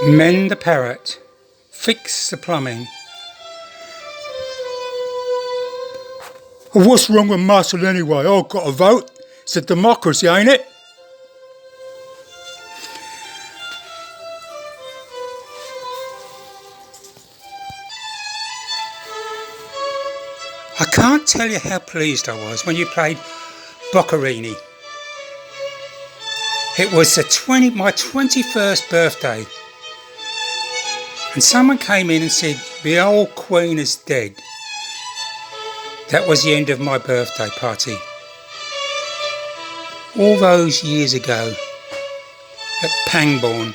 Mend the parrot, fix the plumbing. What's wrong with muscle anyway? I've got a vote. It's a democracy, ain't it? I can't tell you how pleased I was when you played Boccherini. It was my 21st birthday, and someone came in and said, the old Queen is dead. That was the end of my birthday party. All those years ago at Pangbourne.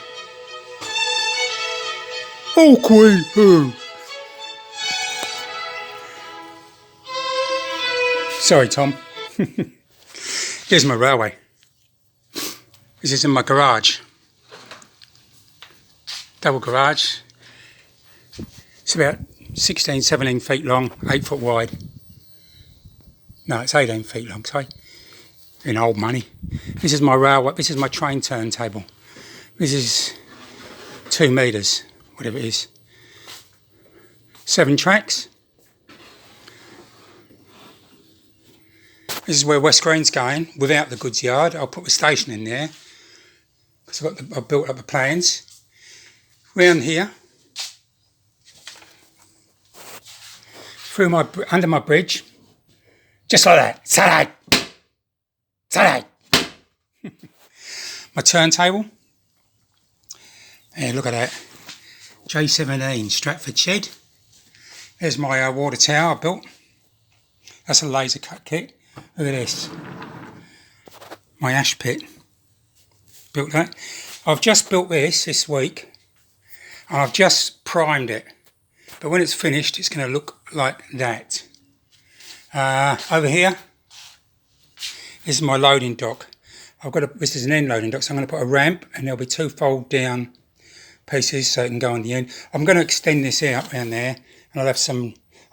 Oh, Queen who? Sorry, Tom. Here's my railway. This is in my garage. Double garage. It's about 16, 17 feet long, 8 foot wide. No, it's 18 feet long, sorry. In old money. This is my railway, this is my train turntable. This is 2 metres, whatever it is. 7 tracks. This is where West Green's going, without the goods yard. I'll put the station in there, because I've built up the plans. Round here, under my bridge, just like that. Saturday. My turntable. Yeah, look at that. J17 Stratford shed. There's my water tower I built. That's a laser cut kit. Look at this. My ash pit. Built that. I've just built this week, and I've just primed it. But when it's finished, it's going to look like that. Over here, this is my loading dock. This is an end loading dock, so I'm going to put a ramp, and there'll be 2 fold down pieces so it can go on the end. I'm going to extend this out around there, and I've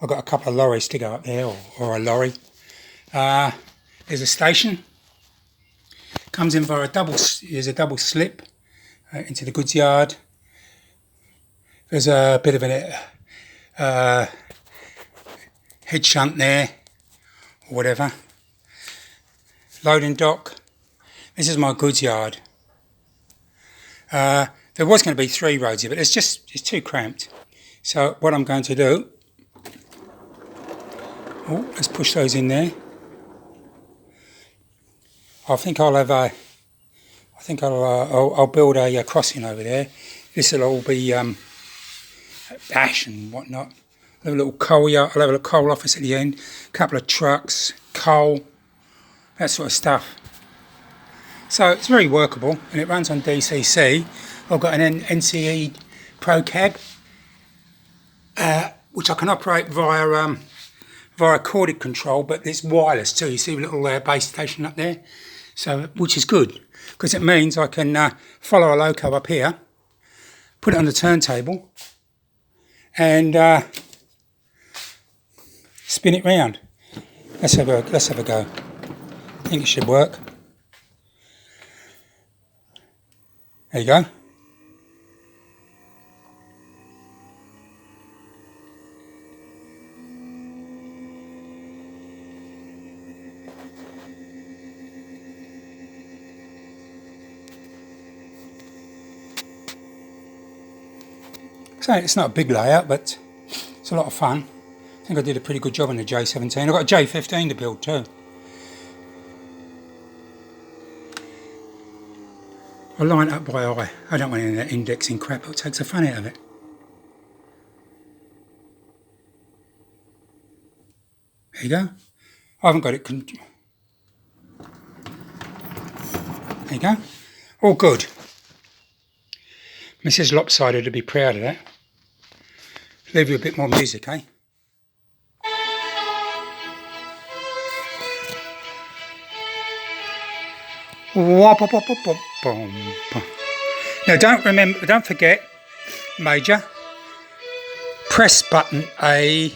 got a couple of lorries to go up there, or a lorry. There's a station. Comes in via there's a double slip into the goods yard. There's a bit of a head shunt there, or whatever. Loading dock. This is my goods yard. There was going to be 3 roads here, but it's too cramped. So what I'm going to do, let's push those in there. I think I'll build a crossing over there. This will all be ash and whatnot. I'll have a little coal yard. I'll have a coal office at the end. A couple of trucks, coal, that sort of stuff. So it's very workable, and it runs on DCC. I've got an NCE Pro Cab, which I can operate via corded control, but it's wireless too. You see a little base station up there, so which is good because it means I can follow a loco up here, put it on the turntable, and spin it round. Let's have a go. I think it should work. There you go. So it's not a big layout, but it's a lot of fun. I think I did a pretty good job on the J17. I've got a J15 to build too. I line it up by eye. I don't want any of that indexing crap. It takes the fun out of it. There you go. I haven't got it. There you go. All good. Mrs Lopsided would be proud of that. Leave you a bit more music, eh? Now don't forget, Major, press button A.